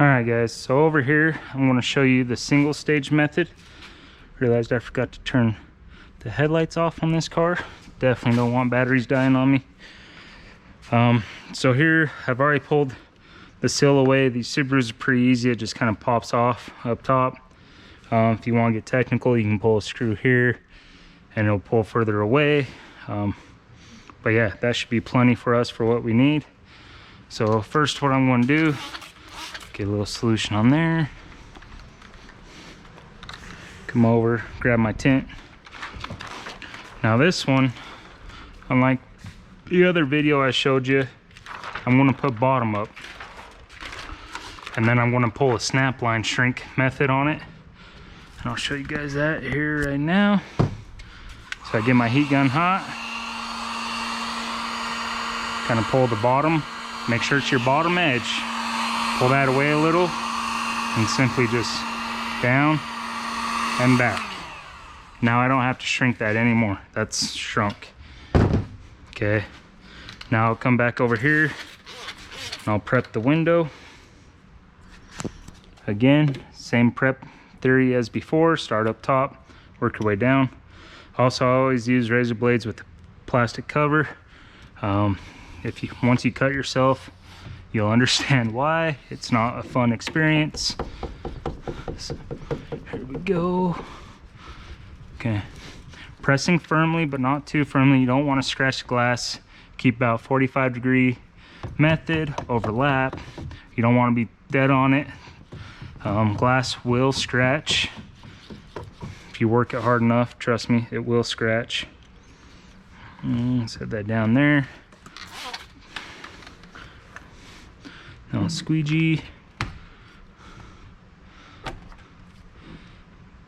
Alright guys, so over here I'm going to show you the single stage method. Realized I forgot to turn the headlights off on this car. Definitely don't want batteries dying on me. So here I've already pulled the seal away. These Subarus are pretty easy, it just kind of pops off up top. If you want to get technical, you can pull a screw here and it'll pull further away. But yeah, that should be plenty for us for what we need. So first what I'm going to do, get a little solution on there. Come over, grab my tint. Now this one, unlike the other video I showed you, I'm going to put bottom up. And then I'm going to pull a snap line shrink method on it. And I'll show you guys that here right now. So I get my heat gun hot. Kind of pull the bottom. Make sure it's your bottom edge. Pull that away a little. And simply just down and back. Now I don't have to shrink that anymore. That's shrunk. Okay. Now I'll come back over here. And I'll prep the window. Again, same prep theory as before. Start up top, work your way down. Also, I always use razor blades with the plastic cover. Once you cut yourself, you'll understand why. It's not a fun experience. So, here we go. Okay, pressing firmly, but not too firmly. You don't want to scratch the glass. Keep about 45-degree method, overlap. You don't want to be dead on it. Glass will scratch. If you work it hard enough, trust me, it will scratch. Set that down there. Now squeegee.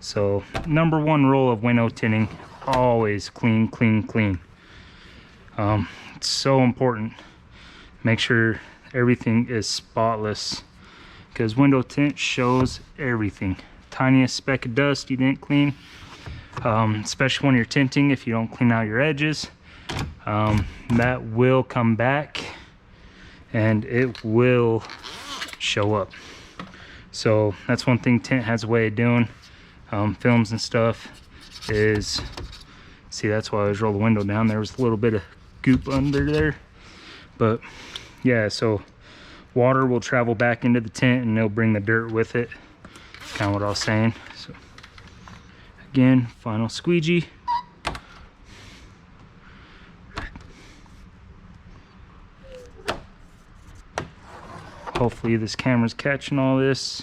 So number one rule of window tinting, always clean, clean, clean. It's so important. Make sure everything is spotless, because window tint shows everything. Tiniest speck of dust you didn't clean, especially when you're tinting, if you don't clean out your edges, that will come back and it will show up. So that's one thing tint has a way of doing. Films and stuff is, see, that's why I always roll the window down. There was a little bit of goop under there, but yeah, so water will travel back into the tint and it'll bring the dirt with it. Kind of what I was saying. So again, final squeegee. Hopefully this camera's catching all this.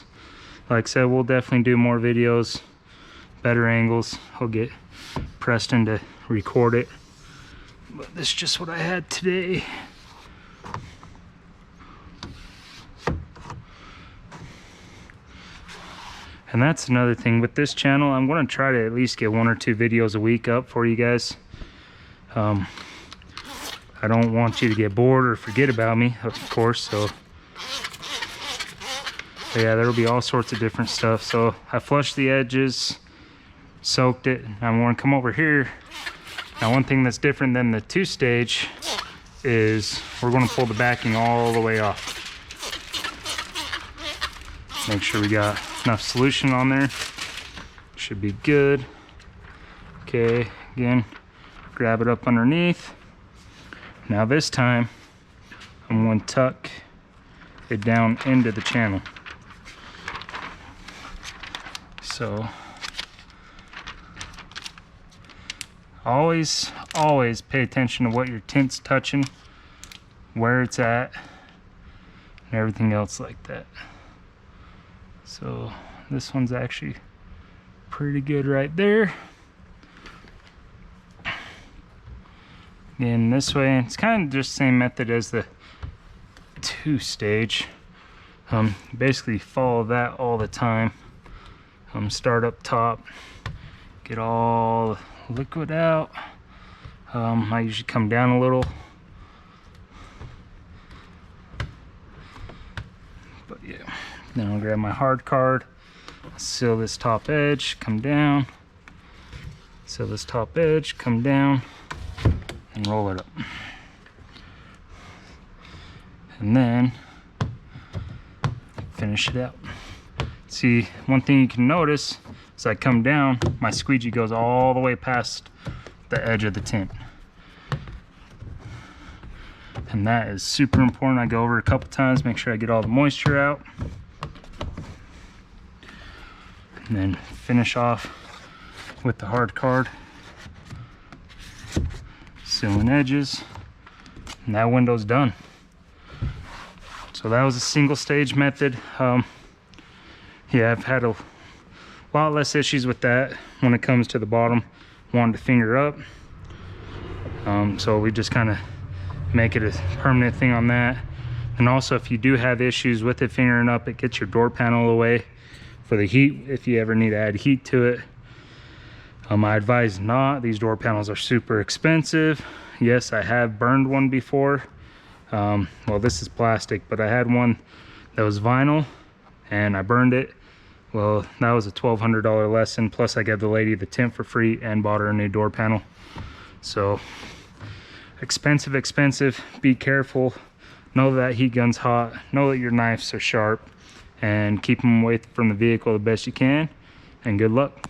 Like I said, we'll definitely do more videos, better angles. I'll get Preston to record it, but this is just what I had today. And that's another thing with this channel. I'm going to try to at least get 1 or 2 videos a week up for you guys. I don't want you to get bored or forget about me, of course. So but yeah, there'll be all sorts of different stuff. So I flushed the edges, soaked it. I'm going to come over here. Now one thing that's different than the 2-stage is we're going to pull the backing all the way off. Make sure we got enough solution on there. Should be good. Okay, again, grab it up underneath. Now this time, I'm going to tuck it down into the channel. So, always pay attention to what your tint's touching, where it's at, and everything else like that. So this one's actually pretty good right there. And this way, it's kind of just the same method as the 2-stage. Basically follow that all the time. Start up top, get all the liquid out. I usually come down a little. But yeah. Then I'll grab my hard card, seal this top edge, come down, seal this top edge, come down, and roll it up. And then finish it out. See, one thing you can notice as I come down, my squeegee goes all the way past the edge of the tint. And that is super important. I go over it a couple times, make sure I get all the moisture out. And then finish off with the hard card. Sealing edges. And that window's done. So that was a single stage method. Yeah, I've had a lot less issues with that when it comes to the bottom wanting to finger up. So we just kind of make it a permanent thing on that. And also, if you do have issues with it fingering up, it gets your door panel away for the heat if you ever need to add heat to it. I advise not. These door panels are super expensive. Yes, I have burned one before. Well, this is plastic, but I had one that was vinyl and I burned it. Well, that was a $1,200 lesson, plus I gave the lady the tint for free and bought her a new door panel. So expensive, expensive. Be careful. Know that heat gun's hot. Know that your knives are sharp, and keep them away from the vehicle the best you can, and good luck.